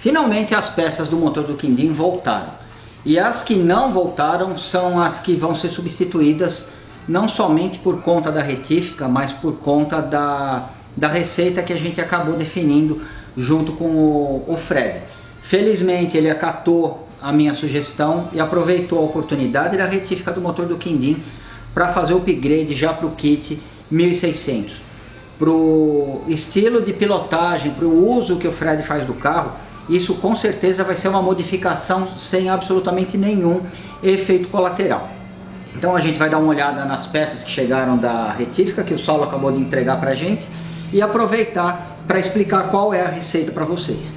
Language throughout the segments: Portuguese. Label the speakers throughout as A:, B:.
A: Finalmente as peças do motor do Quindim voltaram. E as que não voltaram são as que vão ser substituídas não somente por conta da retífica, mas por conta da receita que a gente acabou definindo junto com o Fred. Felizmente ele acatou a minha sugestão e aproveitou a oportunidade da retífica do motor do Quindim para fazer o upgrade já para o kit 1600. Para o estilo de pilotagem, para o uso que o Fred faz do carro, isso com certeza vai ser uma modificação sem absolutamente nenhum efeito colateral. Então a gente vai dar uma olhada nas peças que chegaram da retífica, que o Saulo acabou de entregar para a gente, e aproveitar para explicar qual é a receita para vocês.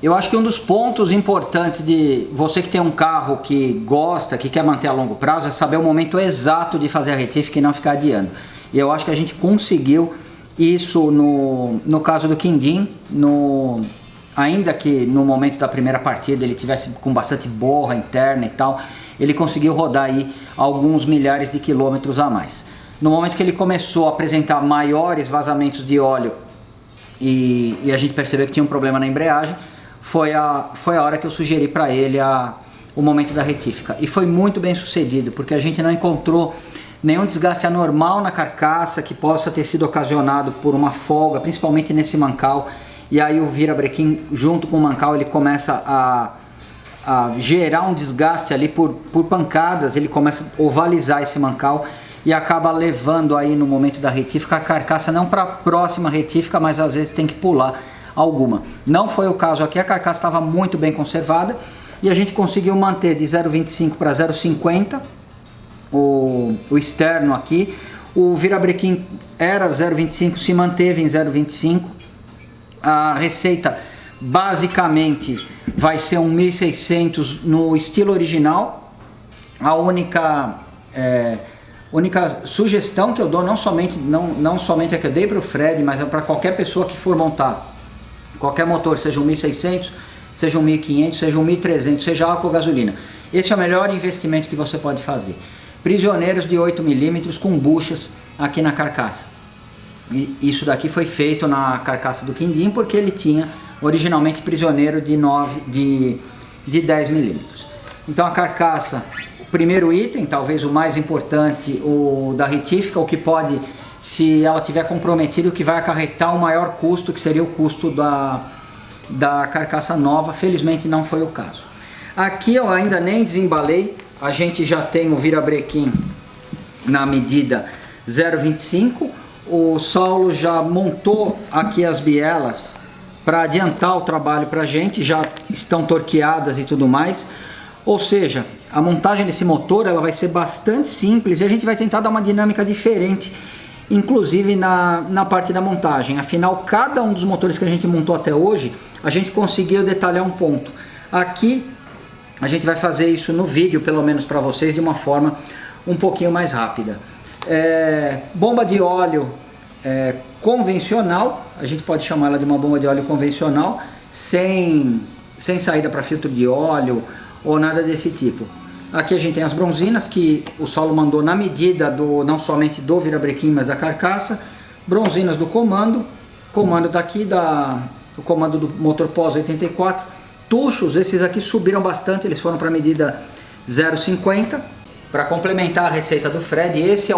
A: Eu acho que um dos pontos importantes de você que tem um carro que gosta, que quer manter a longo prazo, é saber o momento exato de fazer a retífica e não ficar adiando. E eu acho que a gente conseguiu isso no caso do Quindim, ainda que no momento da primeira partida ele tivesse com bastante borra interna e tal, ele conseguiu rodar aí alguns milhares de quilômetros a mais. No momento que ele começou a apresentar maiores vazamentos de óleo e a gente percebeu que tinha um problema na embreagem, foi a hora que eu sugeri para ele o momento da retífica. E foi muito bem sucedido, porque a gente não encontrou nenhum desgaste anormal na carcaça que possa ter sido ocasionado por uma folga, principalmente nesse mancal. E aí o virabrequim junto com o mancal ele começa a gerar um desgaste ali por pancadas, ele começa a ovalizar esse mancal e acaba levando aí no momento da retífica a carcaça não para a próxima retífica, mas às vezes tem que pular alguma. Não foi o caso aqui, a carcaça estava muito bem conservada e a gente conseguiu manter de 0,25 para 0,50 o externo aqui. O virabrequim era 0,25, se manteve em 0,25. A receita basicamente vai ser um 1600 no estilo original. A única sugestão que eu dou, não somente a que eu dei para o Fred, mas é para qualquer pessoa que for montar qualquer motor, seja um 1600, seja um 1500, seja um 1300, seja álcool ou gasolina. Esse é o melhor investimento que você pode fazer. Prisioneiros de 8 mm com buchas aqui na carcaça. E isso daqui foi feito na carcaça do Quindim porque ele tinha originalmente prisioneiro de 10 mm. Então a carcaça, o primeiro item, talvez o mais importante, o da retífica, o que pode, se ela tiver comprometida, o que vai acarretar o maior custo, que seria o custo da carcaça nova. Felizmente não foi o caso. Aqui eu ainda nem desembalei, a gente já tem o virabrequim na medida 0,25. O Saulo já montou aqui as bielas para adiantar o trabalho para a gente, já estão torqueadas e tudo mais. Ou seja, a montagem desse motor ela vai ser bastante simples e a gente vai tentar dar uma dinâmica diferente, inclusive na parte da montagem. Afinal, cada um dos motores que a gente montou até hoje, a gente conseguiu detalhar um ponto. Aqui a gente vai fazer isso no vídeo, pelo menos para vocês, de uma forma um pouquinho mais rápida. Bomba de óleo convencional, a gente pode chamar ela de uma bomba de óleo convencional, sem saída para filtro de óleo ou nada desse tipo. Aqui a gente tem as bronzinas que o Saulo mandou na medida não somente do virabrequim, mas da carcaça. Bronzinas do comando daqui o comando do motor POS 84. Tuchos, esses aqui subiram bastante, eles foram para a medida 0,50. Para complementar a receita do Fred, esse é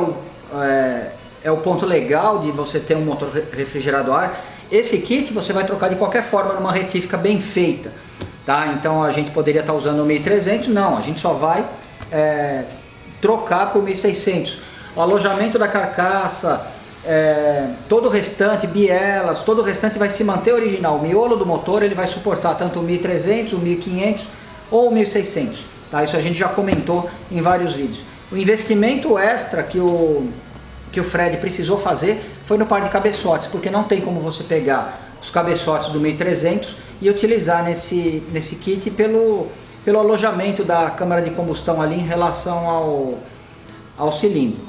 A: o ponto legal de você ter um motor refrigerado a ar. Esse kit você vai trocar de qualquer forma numa retífica bem feita, tá? Então a gente poderia estar usando o 1300, não, a gente só vai trocar para o 1600. O alojamento da carcaça, todo o restante, bielas, todo o restante vai se manter original. O miolo do motor ele vai suportar tanto o 1300, o 1500 ou o 1600. Tá? Isso a gente já comentou em vários vídeos. O investimento extra que o Fred precisou fazer foi no par de cabeçotes, porque não tem como você pegar os cabeçotes do 1300 e utilizar nesse kit pelo alojamento da câmara de combustão ali em relação ao cilindro.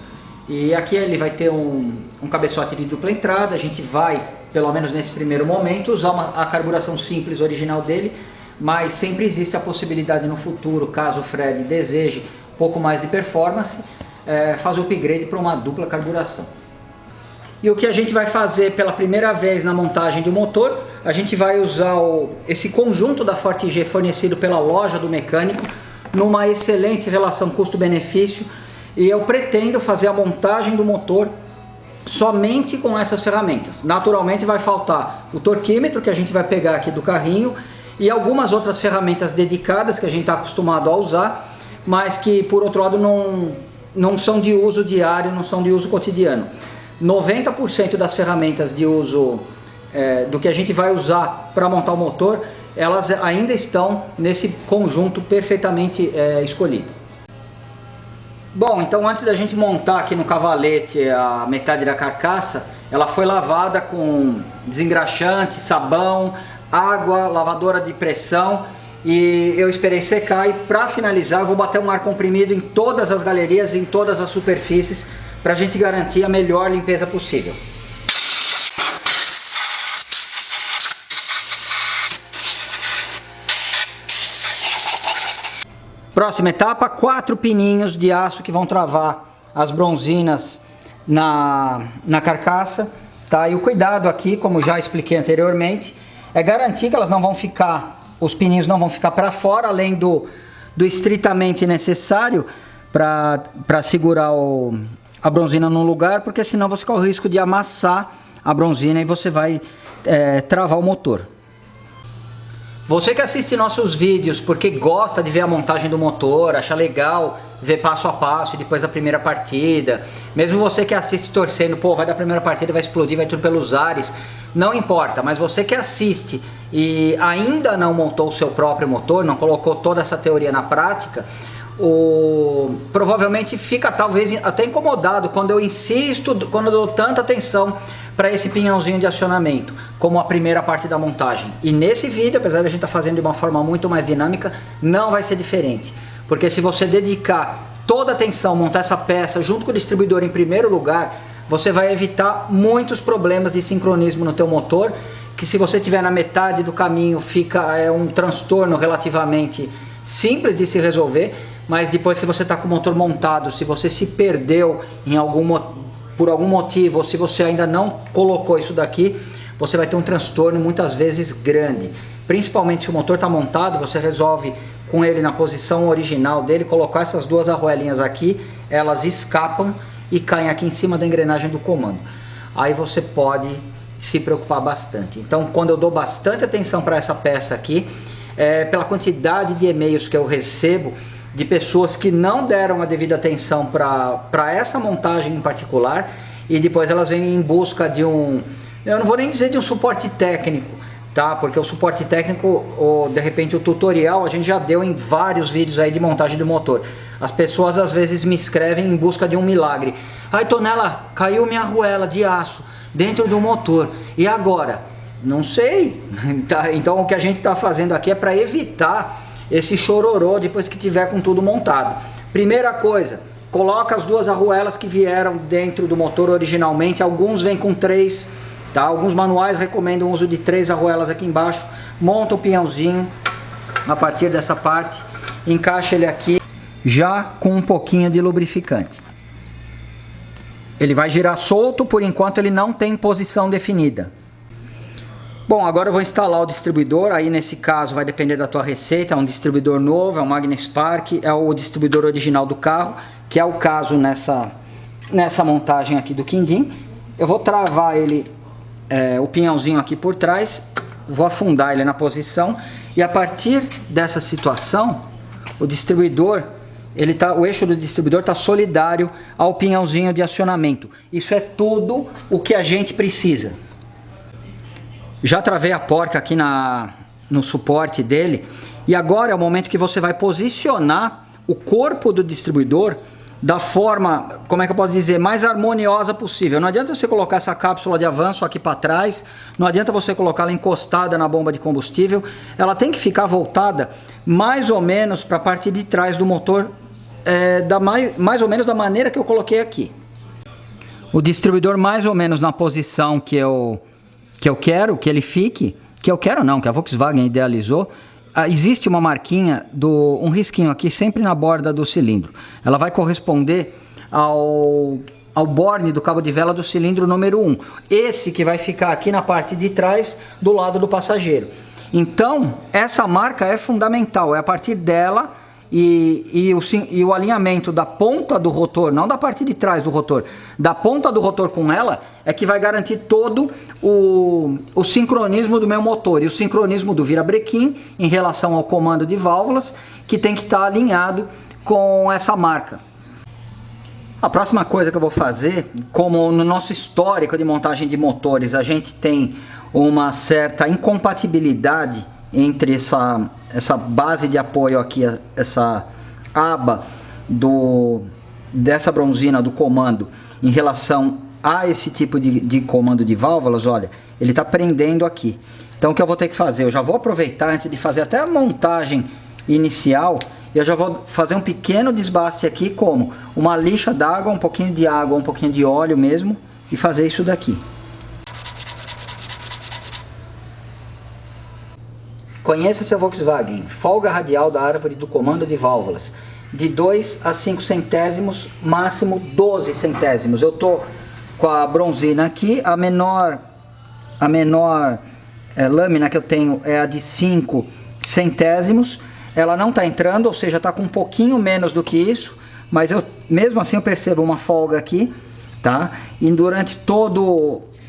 A: E aqui ele vai ter um cabeçote de dupla entrada. A gente vai, pelo menos nesse primeiro momento, usar a carburação simples original dele, mas sempre existe a possibilidade no futuro, caso o Fred deseje um pouco mais de performance, fazer o upgrade para uma dupla carburação. E o que a gente vai fazer pela primeira vez na montagem do motor, a gente vai usar esse conjunto da Forte G fornecido pela loja do mecânico, numa excelente relação custo-benefício, e eu pretendo fazer a montagem do motor somente com essas ferramentas. Naturalmente vai faltar o torquímetro que a gente vai pegar aqui do carrinho e algumas outras ferramentas dedicadas que a gente está acostumado a usar, mas que por outro lado não são de uso diário, não são de uso cotidiano. 90% das ferramentas de uso do que a gente vai usar para montar o motor, elas ainda estão nesse conjunto perfeitamente escolhido. Bom, então antes da gente montar aqui no cavalete a metade da carcaça, ela foi lavada com desengraxante, sabão, água, lavadora de pressão, e eu esperei secar, e para finalizar eu vou bater um ar comprimido em todas as galerias, em todas as superfícies, para a gente garantir a melhor limpeza possível. Próxima etapa, 4 pininhos de aço que vão travar as bronzinas na carcaça, tá? E o cuidado aqui, como já expliquei anteriormente, é garantir que elas não vão ficar, os pininhos não vão ficar para fora, além do estritamente necessário para segurar a bronzina no lugar, porque senão você corre o risco de amassar a bronzina e você vai travar o motor. Você que assiste nossos vídeos porque gosta de ver a montagem do motor, acha legal ver passo a passo e depois a primeira partida, mesmo você que assiste torcendo, pô, vai dar a primeira partida, vai explodir, vai tudo pelos ares, não importa, mas você que assiste e ainda não montou o seu próprio motor, não colocou toda essa teoria na prática, provavelmente fica talvez até incomodado quando eu insisto, quando eu dou tanta atenção para esse pinhãozinho de acionamento, como a primeira parte da montagem. E nesse vídeo, apesar de a gente estar fazendo de uma forma muito mais dinâmica, não vai ser diferente. Porque se você dedicar toda a atenção, montar essa peça junto com o distribuidor em primeiro lugar, você vai evitar muitos problemas de sincronismo no teu motor, que se você estiver na metade do caminho fica um transtorno relativamente simples de se resolver, mas depois que você está com o motor montado, se você se perdeu por algum motivo, ou se você ainda não colocou isso daqui, você vai ter um transtorno muitas vezes grande. Principalmente se o motor está montado, você resolve com ele na posição original dele, colocar essas duas arruelinhas aqui, elas escapam e caem aqui em cima da engrenagem do comando. Aí você pode se preocupar bastante. Então, quando eu dou bastante atenção para essa peça aqui, pela quantidade de e-mails que eu recebo de pessoas que não deram a devida atenção para essa montagem em particular, e depois elas vêm em busca de eu não vou nem dizer de um suporte técnico, tá? Porque o suporte técnico, ou de repente o tutorial, a gente já deu em vários vídeos aí de montagem do motor. As pessoas às vezes me escrevem em busca de um milagre. Ai, Tonela, caiu minha arruela de aço dentro do motor, e agora? Não sei. Então o que a gente está fazendo aqui é para evitar esse chororô depois que tiver com tudo montado. Primeira coisa, coloca as duas arruelas que vieram dentro do motor originalmente. Alguns vêm com 3, tá? Alguns manuais recomendam o uso de 3 arruelas aqui embaixo. Monta o pinhãozinho a partir dessa parte, encaixa ele aqui já com um pouquinho de lubrificante. Ele vai girar solto, por enquanto ele não tem posição definida. Bom, agora eu vou instalar o distribuidor. Aí nesse caso vai depender da tua receita. É um distribuidor novo, é um Magnaspark, é o distribuidor original do carro, que é o caso nessa montagem aqui do quindim. Eu vou travar ele, o pinhãozinho aqui por trás, vou afundar ele na posição, e a partir dessa situação, o distribuidor, o eixo do distribuidor está solidário ao pinhãozinho de acionamento. Isso é tudo o que a gente precisa. Já travei a porca aqui no suporte dele, e agora é o momento que você vai posicionar o corpo do distribuidor da forma, como é que eu posso dizer, mais harmoniosa possível. Não adianta você colocar essa cápsula de avanço aqui para trás, não adianta você colocar ela encostada na bomba de combustível, ela tem que ficar voltada mais ou menos para a parte de trás do motor, mais ou menos da maneira que eu coloquei aqui. O distribuidor mais ou menos na posição que eu quero que ele fique, que a Volkswagen idealizou. Existe uma marquinha, um risquinho aqui sempre na borda do cilindro. Ela vai corresponder ao borne do cabo de vela do cilindro número 1. Esse que vai ficar aqui na parte de trás do lado do passageiro. Então, essa marca é fundamental, é a partir dela e o alinhamento da ponta do rotor, não da parte de trás do rotor, da ponta do rotor com ela, é que vai garantir todo o sincronismo do meu motor e o sincronismo do virabrequim em relação ao comando de válvulas, que tem que estar alinhado com essa marca. A próxima coisa que eu vou fazer, como no nosso histórico de montagem de motores, a gente tem uma certa incompatibilidade entre essa base de apoio aqui, essa aba dessa bronzina do comando em relação a esse tipo de comando de válvulas. Olha, ele está prendendo aqui. Então o que eu vou ter que fazer? Eu já vou aproveitar antes de fazer até a montagem inicial. Eu já vou fazer um pequeno desbaste aqui, como uma lixa d'água, um pouquinho de água, um pouquinho de óleo mesmo, e fazer isso daqui. Conheça seu Volkswagen. Folga radial da árvore do comando de válvulas. De 2 a 5 centésimos, máximo 12 centésimos. Eu estou com a bronzina aqui. A menor lâmina que eu tenho é a de 5 centésimos. Ela não está entrando, ou seja, está com um pouquinho menos do que isso. Mas mesmo assim eu percebo uma folga aqui, tá? E durante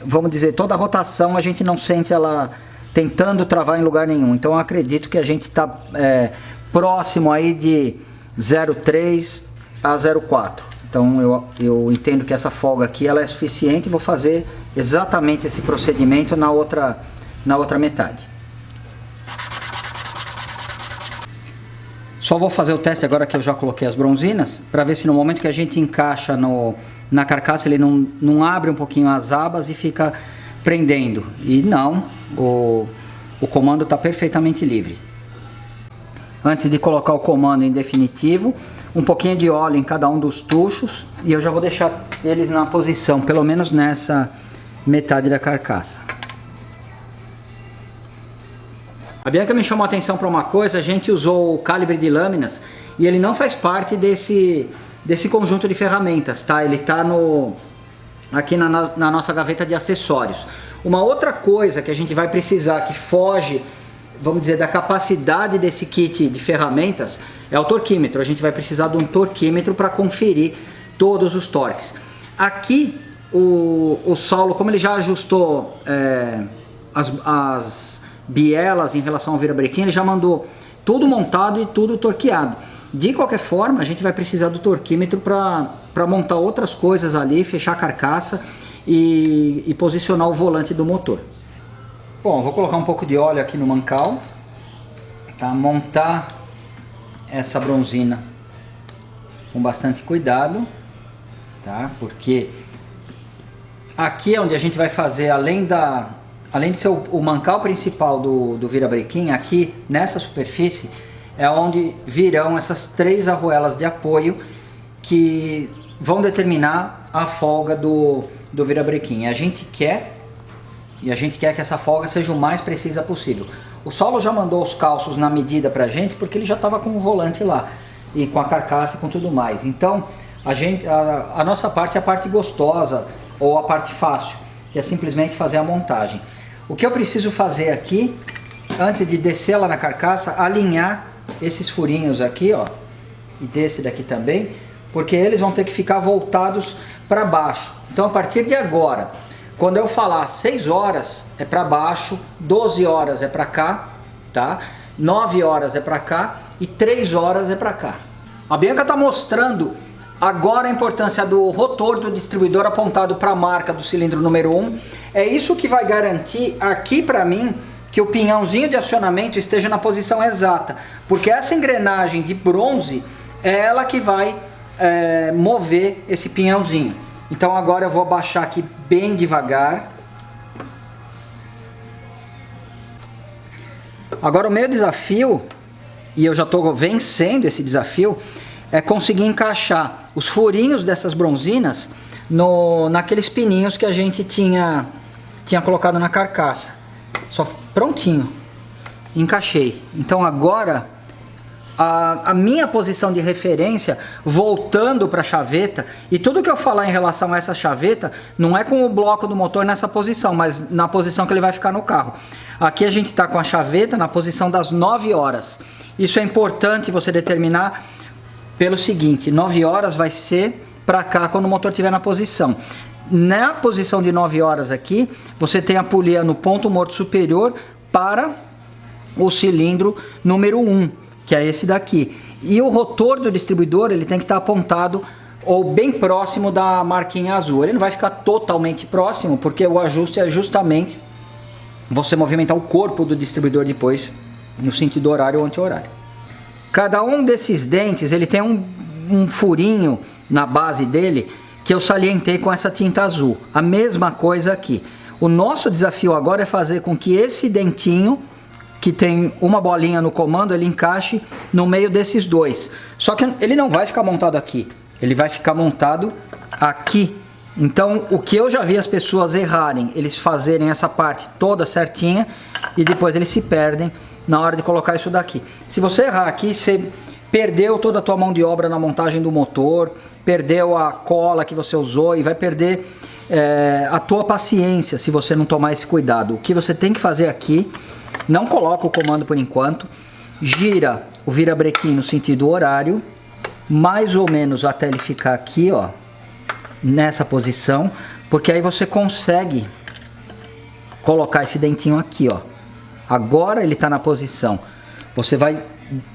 A: vamos dizer, toda a rotação a gente não sente ela tentando travar em lugar nenhum. Então eu acredito que a gente está próximo aí de 0,3 a 0,4. Então eu entendo que essa folga aqui ela é suficiente e vou fazer exatamente esse procedimento na outra metade. Só vou fazer o teste agora que eu já coloquei as bronzinas, para ver se no momento que a gente encaixa na carcaça ele não abre um pouquinho as abas e fica prendendo. E não, o comando está perfeitamente livre. Antes de colocar o comando em definitivo, um pouquinho de óleo em cada um dos tuchos e eu já vou deixar eles na posição, pelo menos nessa metade da carcaça. A Bianca me chamou a atenção para uma coisa. A gente usou o calibre de lâminas e ele não faz parte desse conjunto de ferramentas, tá? Ele está aqui na nossa gaveta de acessórios. Uma outra coisa que a gente vai precisar, que foge, vamos dizer, da capacidade desse kit de ferramentas, é o torquímetro. A gente vai precisar de um torquímetro para conferir todos os torques. Aqui o Saulo, como ele já ajustou as bielas em relação ao virabrequim, ele já mandou tudo montado e tudo torqueado. De qualquer forma, a gente vai precisar do torquímetro para montar outras coisas ali, fechar a carcaça e posicionar o volante do motor. Bom, vou colocar um pouco de óleo aqui no mancal, tá? Montar essa bronzina com bastante cuidado, tá? Porque aqui é onde a gente vai fazer, além de ser o mancal principal do virabrequim, aqui nessa superfície é onde virão essas 3 arruelas de apoio que vão determinar a folga do virabrequim. A gente quer que essa folga seja o mais precisa possível. O Saulo já mandou os calços na medida pra gente, porque ele já estava com o volante lá e com a carcaça e com tudo mais. Então a nossa parte é a parte gostosa ou a parte fácil, que é simplesmente fazer a montagem. O que eu preciso fazer aqui, antes de descer lá na carcaça, alinhar esses furinhos aqui, ó, e desse daqui também, porque eles vão ter que ficar voltados para baixo. Então a partir de agora, quando eu falar 6 horas é para baixo, 12 horas é para cá, tá? 9 horas é para cá e 3 horas é para cá. A Bianca está mostrando agora a importância do rotor do distribuidor apontado para a marca do cilindro número 1. É isso que vai garantir aqui para mim que o pinhãozinho de acionamento esteja na posição exata, porque essa engrenagem de bronze é ela que vai mover esse pinhãozinho. Então agora eu vou abaixar aqui bem devagar. Agora o meu desafio, e eu já estou vencendo esse desafio, é conseguir encaixar os furinhos dessas bronzinas naqueles pininhos que a gente tinha colocado na carcaça. Só prontinho, encaixei. Então agora a minha posição de referência voltando para a chaveta, e tudo que eu falar em relação a essa chaveta não é com o bloco do motor nessa posição, mas na posição que ele vai ficar no carro. Aqui a gente está com a chaveta na posição das 9 horas. Isso é importante você determinar pelo seguinte: 9 horas vai ser para cá quando o motor estiver na posição. Na posição de 9 horas aqui, você tem a polia no ponto morto superior para o cilindro número 1, que é esse daqui. E o rotor do distribuidor, ele tem que estar apontado ou bem próximo da marquinha azul. Ele não vai ficar totalmente próximo, porque o ajuste é justamente você movimentar o corpo do distribuidor depois no sentido horário ou anti-horário. Cada um desses dentes, ele tem um furinho na base dele que eu salientei com essa tinta azul. A mesma coisa aqui. O nosso desafio agora é fazer com que esse dentinho, que tem uma bolinha no comando, ele encaixe no meio desses dois. Só que ele não vai ficar montado aqui, ele vai ficar montado aqui. Então, o que eu já vi as pessoas errarem, eles fazerem essa parte toda certinha e depois eles se perdem na hora de colocar isso daqui. Se você errar aqui, você perdeu toda a tua mão de obra na montagem do motor, perdeu a cola que você usou e vai perder a tua paciência se você não tomar esse cuidado. O que você tem que fazer aqui: não coloca o comando por enquanto, gira o virabrequim no sentido horário, mais ou menos até ele ficar aqui, ó, nessa posição, porque aí você consegue colocar esse dentinho aqui, ó. Agora ele está na posição. Você vai,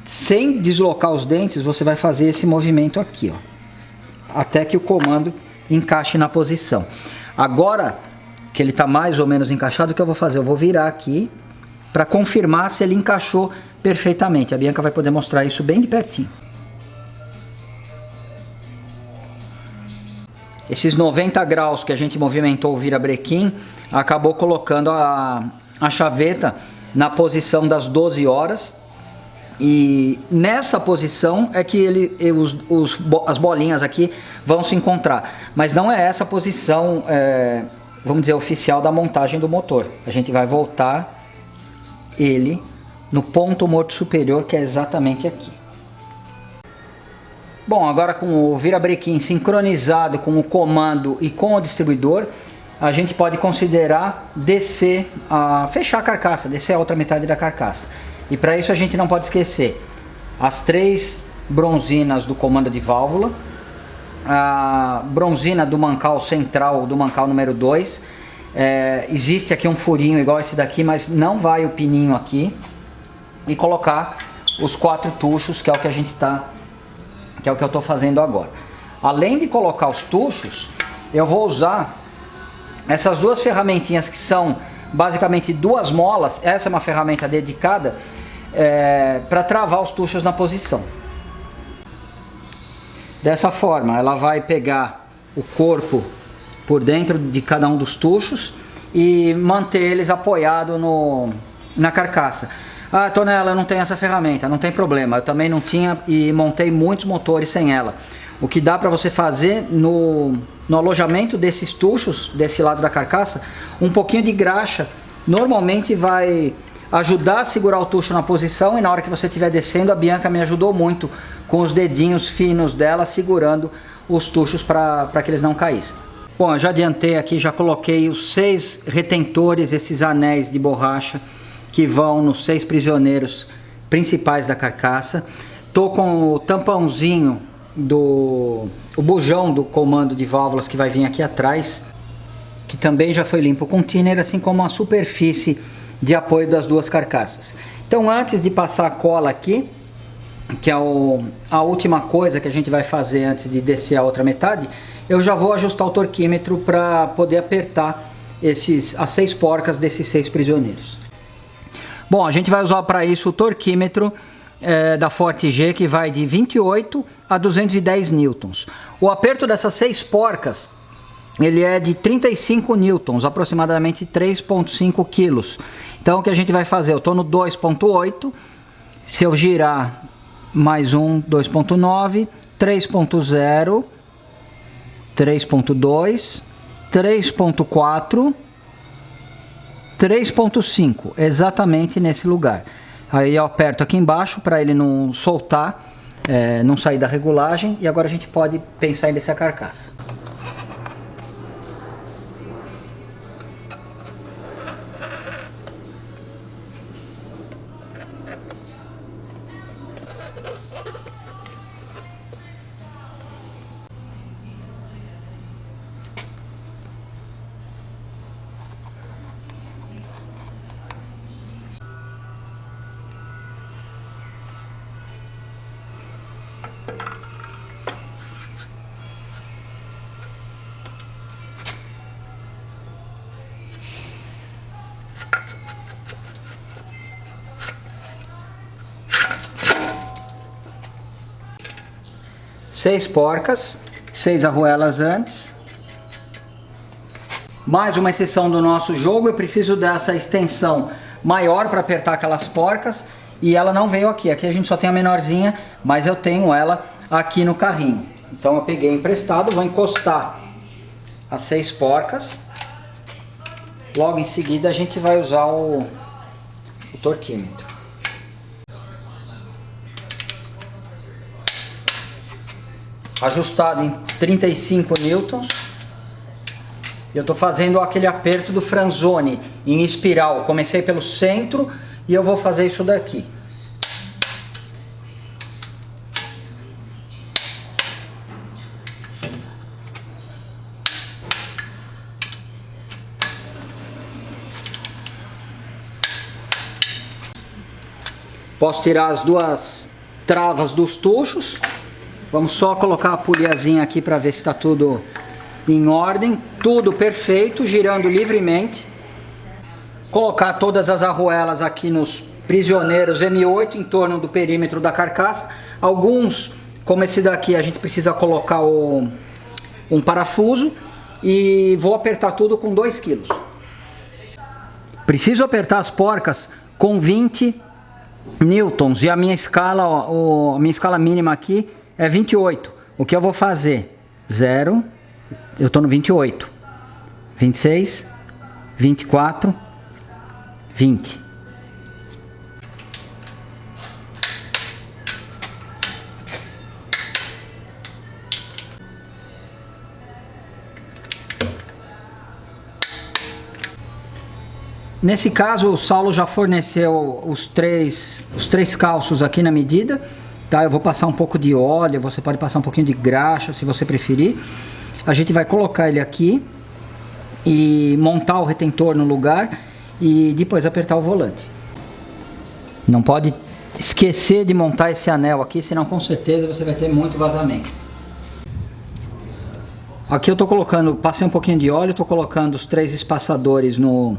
A: sem deslocar os dentes, você vai fazer esse movimento aqui, ó, até que o comando encaixe na posição. Agora que ele está mais ou menos encaixado, o que eu vou fazer? Eu vou virar aqui para confirmar se ele encaixou perfeitamente. A Bianca vai poder mostrar isso bem de pertinho. Esses 90 graus que a gente movimentou o virabrequim acabou colocando a chaveta na posição das 12 horas. E nessa posição é que as bolinhas aqui vão se encontrar. Mas não é essa a posição, vamos dizer, oficial da montagem do motor. A gente vai voltar ele no ponto morto superior, que é exatamente aqui. Bom, agora com o virabrequim sincronizado com o comando e com o distribuidor, a gente pode considerar descer, fechar a carcaça, descer a outra metade da carcaça. E para isso a gente não pode esquecer as 3 bronzinas do comando de válvula, a bronzina do mancal central, do mancal número 2. Existe aqui um furinho igual esse daqui, mas não vai o pininho aqui. E colocar os 4 tuchos, que é o que a gente que é o que eu estou fazendo agora. Além de colocar os tuchos, eu vou usar essas 2 ferramentinhas que são basicamente 2 molas. Essa é uma ferramenta dedicada para travar os tuchos na posição. Dessa forma, ela vai pegar o corpo por dentro de cada um dos tuchos e manter eles apoiados na carcaça. Ah, Tonela, eu não tenho essa ferramenta. Não tem problema, eu também não tinha e montei muitos motores sem ela. O que dá para você fazer no alojamento desses tuchos, desse lado da carcaça, um pouquinho de graxa normalmente vai ajudar a segurar o tucho na posição, e na hora que você estiver descendo, a Bianca me ajudou muito com os dedinhos finos dela segurando os tuchos para que eles não caíssem. Bom, eu já adiantei aqui, já coloquei os 6 retentores, esses anéis de borracha que vão nos 6 prisioneiros principais da carcaça. Tô com o tampãozinho o bujão do comando de válvulas que vai vir aqui atrás, que também já foi limpo com thinner, assim como a superfície de apoio das 2 carcaças. Então, antes de passar a cola aqui, que é a última coisa que a gente vai fazer antes de descer a outra metade, eu já vou ajustar o torquímetro para poder apertar as 6 porcas desses 6 prisioneiros. Bom, a gente vai usar para isso o torquímetro da Forte G, que vai de 28 a 210 newtons. O aperto dessas 6 porcas, ele é de 35 newtons, aproximadamente 3,5 quilos. Então o que a gente vai fazer? Eu estou no 2,8, se eu girar mais um, 2,9, 3,0, 3,2, 3,4, 3,5, exatamente nesse lugar. Aí eu aperto aqui embaixo para ele não soltar, não sair da regulagem. E agora a gente pode pensar em descer a carcaça. Seis porcas, 6 arruelas antes. Mais uma exceção do nosso jogo, eu preciso dessa extensão maior para apertar aquelas porcas. E ela não veio aqui, aqui a gente só tem a menorzinha, mas eu tenho ela aqui no carrinho. Então eu peguei emprestado, vou encostar as 6 porcas. Logo em seguida a gente vai usar o torquímetro. Ajustado em 35 newtons. Eu estou fazendo aquele aperto do Franzoni em espiral. Comecei pelo centro e eu vou fazer isso daqui. Posso tirar as duas travas dos tuchos. Vamos só colocar a poliazinha aqui para ver se está tudo em ordem. Tudo perfeito, girando livremente. Colocar todas as arruelas aqui nos prisioneiros M8 em torno do perímetro da carcaça. Alguns, como esse daqui, a gente precisa colocar um parafuso. E vou apertar tudo com 2 kg. Preciso apertar as porcas com 20 newtons. E a minha escala, a minha escala mínima aqui é 28. O que eu vou fazer? 0, eu estou no 28, 26, 24, 20. Nesse caso o Saulo já forneceu os três calços aqui na medida. Tá, eu vou passar um pouco de óleo, você pode passar um pouquinho de graxa se você preferir. A gente vai colocar ele aqui e montar o retentor no lugar e depois apertar o volante. Não pode esquecer de montar esse anel aqui, senão com certeza você vai ter muito vazamento. Aqui eu tô colocando, passei um pouquinho de óleo, tô colocando os 3 espaçadores no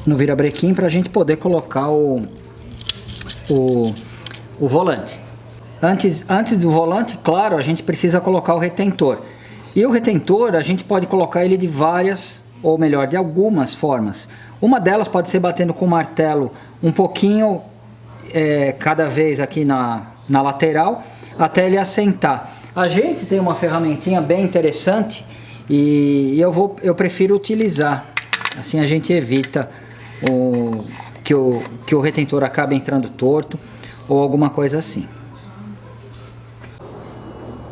A: virabrequim para a gente poder colocar o volante. Antes do volante, claro, a gente precisa colocar o retentor. E o retentor, a gente pode colocar ele de várias, ou melhor, de algumas formas. Uma delas pode ser batendo com o martelo um pouquinho cada vez aqui na lateral, até ele assentar. A gente tem uma ferramentinha bem interessante e eu prefiro utilizar. Assim a gente evita que o retentor acabe entrando torto ou alguma coisa assim.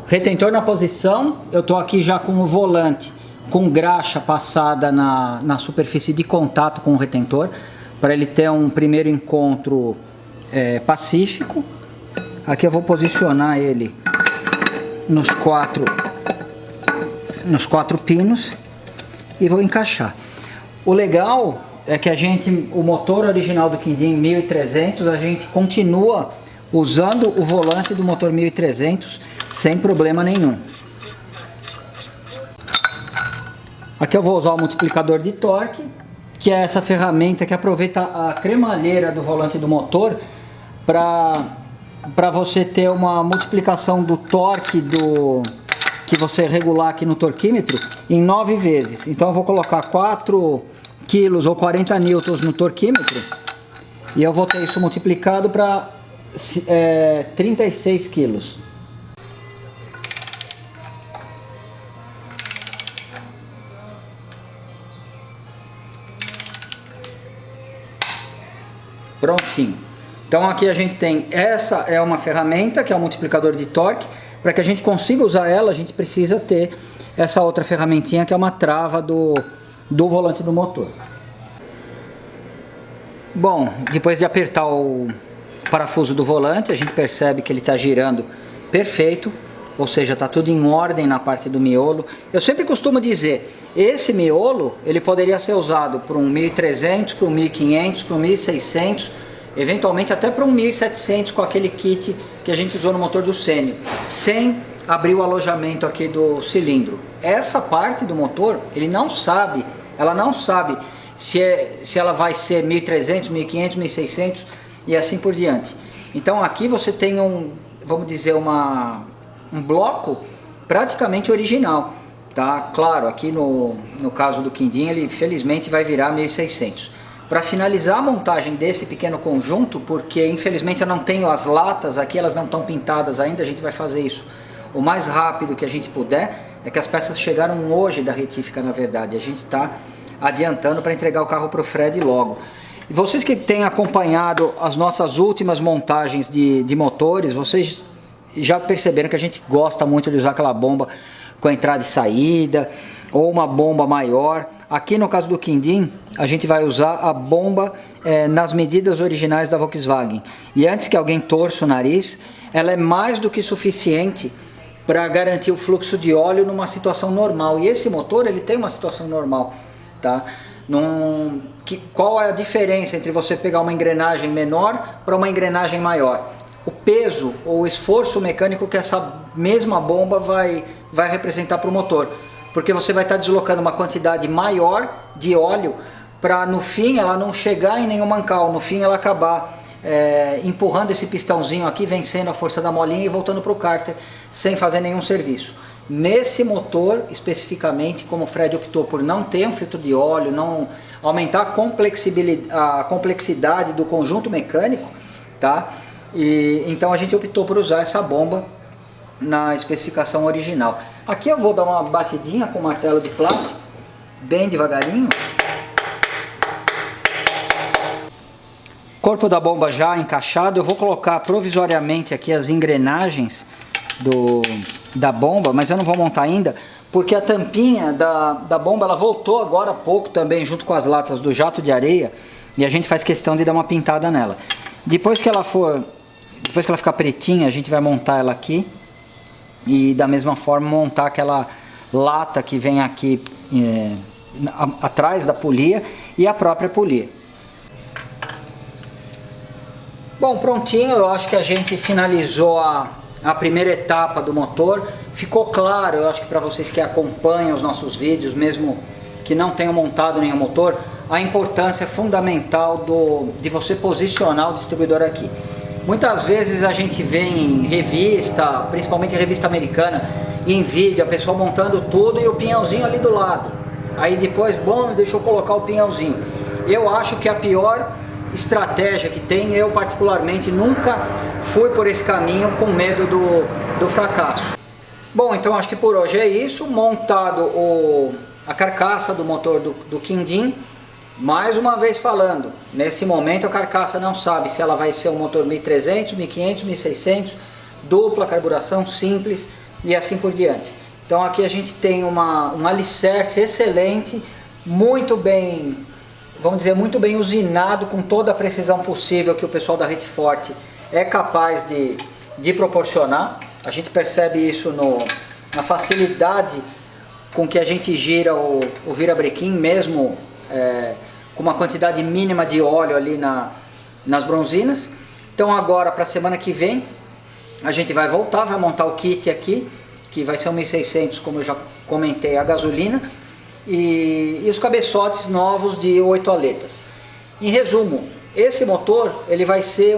A: Retentor na posição, eu estou aqui já com o volante com graxa passada na superfície de contato com o retentor, para ele ter um primeiro encontro pacífico. Aqui eu vou posicionar ele nos quatro pinos e vou encaixar. O legal é que o motor original do Quindim 1300, a gente continua usando o volante do motor 1300 sem problema nenhum. Aqui eu vou usar o multiplicador de torque, que é essa ferramenta que aproveita a cremalheira do volante do motor para você ter uma multiplicação do torque que você regular aqui no torquímetro em 9 vezes. Então eu vou colocar 4 quilos ou 40 newtons no torquímetro e eu vou ter isso multiplicado para 36 quilos. Prontinho. Então aqui a gente tem, essa é uma ferramenta que é o multiplicador de torque. Para que a gente consiga usar ela, a gente precisa ter essa outra ferramentinha que é uma trava do volante do motor. Bom, depois de apertar o parafuso do volante, a gente percebe que ele está girando perfeito, ou seja, está tudo em ordem na parte do miolo. Eu sempre costumo dizer, esse miolo ele poderia ser usado para um 1300, para um 1500, para um 1600, eventualmente até para um 1700 com aquele kit que a gente usou no motor do Sênio, sem abrir o alojamento aqui do cilindro. Essa parte do motor, ela não sabe se ela vai ser 1300, 1500, 1600 e assim por diante. Então aqui você tem vamos dizer, um bloco praticamente original, tá? Claro, aqui no caso do Quindim, ele felizmente vai virar 1600. Para finalizar a montagem desse pequeno conjunto, porque infelizmente eu não tenho as latas aqui, elas não estão pintadas ainda, a gente vai fazer isso o mais rápido que a gente puder. É que as peças chegaram hoje da retífica, na verdade, a gente está adiantando para entregar o carro para o Fred logo. E vocês que têm acompanhado as nossas últimas montagens de motores, vocês já perceberam que a gente gosta muito de usar aquela bomba com entrada e saída, ou uma bomba maior. Aqui no caso do Quindim, a gente vai usar a bomba nas medidas originais da Volkswagen. E antes que alguém torça o nariz, ela é mais do que suficiente para garantir o fluxo de óleo numa situação normal. E esse motor, ele tem uma situação normal, tá? Qual é a diferença entre você pegar uma engrenagem menor para uma engrenagem maior? O peso ou o esforço mecânico que essa mesma bomba vai representar para o motor. Porque você vai estar deslocando uma quantidade maior de óleo para no fim ela não chegar em nenhum mancal, no fim ela acabar empurrando esse pistãozinho aqui, vencendo a força da molinha e voltando para o cárter sem fazer nenhum serviço. Nesse motor especificamente, como o Fred optou por não ter um filtro de óleo, não aumentar a complexidade do conjunto mecânico, tá? Então a gente optou por usar essa bomba na especificação original. Aqui eu vou dar uma batidinha com o martelo de plástico, bem devagarinho. Corpo da bomba já encaixado, eu vou colocar provisoriamente aqui as engrenagens da bomba, mas eu não vou montar ainda, porque a tampinha da bomba ela voltou agora há pouco também, junto com as latas do jato de areia, e a gente faz questão de dar uma pintada nela. Depois que ela ficar pretinha, a gente vai montar ela aqui. E da mesma forma montar aquela lata que vem aqui atrás da polia e a própria polia. Bom, prontinho, eu acho que a gente finalizou a primeira etapa do motor. Ficou claro, eu acho que para vocês que acompanham os nossos vídeos, mesmo que não tenham montado nenhum motor, a importância fundamental de você posicionar o distribuidor aqui. Muitas vezes a gente vê em revista, principalmente em revista americana, em vídeo, a pessoa montando tudo e o pinhãozinho ali do lado. Aí depois, bom, deixa eu colocar o pinhãozinho. Eu acho que a pior estratégia que tem, eu particularmente nunca fui por esse caminho com medo do fracasso. Bom, então acho que por hoje é isso. Montado a carcaça do motor do Quindim. Mais uma vez falando, nesse momento a carcaça não sabe se ela vai ser um motor 1300, 1500, 1600, dupla carburação, simples e assim por diante. Então aqui a gente tem um alicerce excelente, muito bem, vamos dizer, muito bem usinado, com toda a precisão possível que o pessoal da Retforte é capaz de proporcionar. A gente percebe isso na facilidade com que a gente gira o virabrequim, mesmo com uma quantidade mínima de óleo ali nas bronzinas. Então agora, para a semana que vem, a gente vai voltar, vai montar o kit aqui, que vai ser um 1600, como eu já comentei, a gasolina, e os cabeçotes novos de 8 aletas. Em resumo, esse motor ele vai ser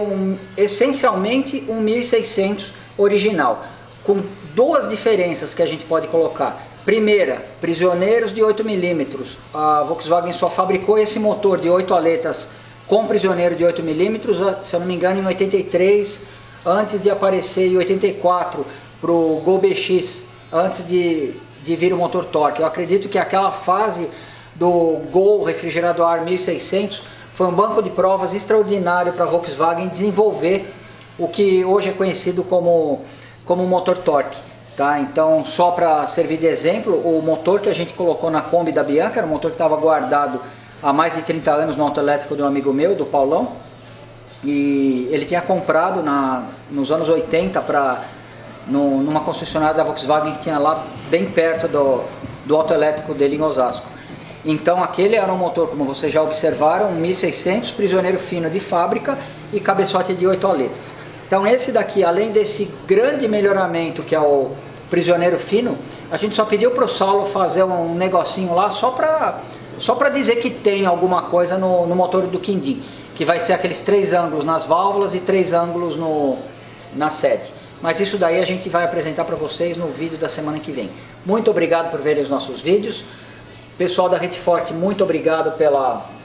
A: essencialmente um 1600 original, com duas diferenças que a gente pode colocar. Primeira, prisioneiros de 8 mm. A Volkswagen só fabricou esse motor de 8 aletas com prisioneiro de 8 mm, se eu não me engano, em 83, antes de aparecer em 84 para o Gol BX, antes de vir o motor torque. Eu acredito que aquela fase do Gol refrigerado a ar 1600 Foi um banco de provas extraordinário para a Volkswagen desenvolver o que hoje é conhecido como motor torque. Tá? Então, só para servir de exemplo, o motor que a gente colocou na Kombi da Bianca era um motor que estava guardado há mais de 30 anos no autoelétrico de um amigo meu, do Paulão, e ele tinha comprado nos anos 80 numa concessionária da Volkswagen que tinha lá bem perto do autoelétrico dele em Osasco. Então aquele era um motor, como vocês já observaram, 1600, prisioneiro fino de fábrica e cabeçote de 8 aletas. Então esse daqui, além desse grande melhoramento que é o prisioneiro fino, a gente só pediu para o Saulo fazer um negocinho lá só para dizer que tem alguma coisa no motor do Quindim, que vai ser aqueles 3 ângulos nas válvulas e 3 ângulos na sede. Mas isso daí a gente vai apresentar para vocês no vídeo da semana que vem. Muito obrigado por verem os nossos vídeos. Pessoal da Rede Forte, muito obrigado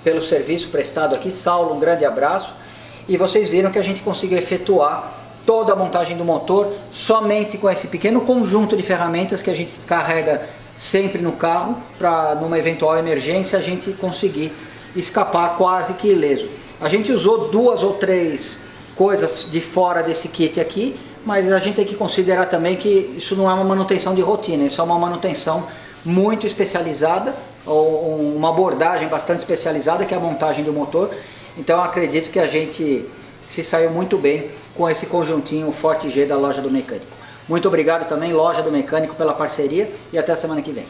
A: pelo serviço prestado aqui. Saulo, um grande abraço. E vocês viram que a gente conseguiu efetuar toda a montagem do motor somente com esse pequeno conjunto de ferramentas que a gente carrega sempre no carro, para numa eventual emergência a gente conseguir escapar quase que ileso. A gente usou 2 ou 3 coisas de fora desse kit aqui, mas a gente tem que considerar também que isso não é uma manutenção de rotina, isso é uma manutenção muito especializada, ou uma abordagem bastante especializada, que é a montagem do motor. Então eu acredito que a gente se saiu muito bem com esse conjuntinho Forte G da Loja do Mecânico. Muito obrigado também, Loja do Mecânico, pela parceria, e até a semana que vem.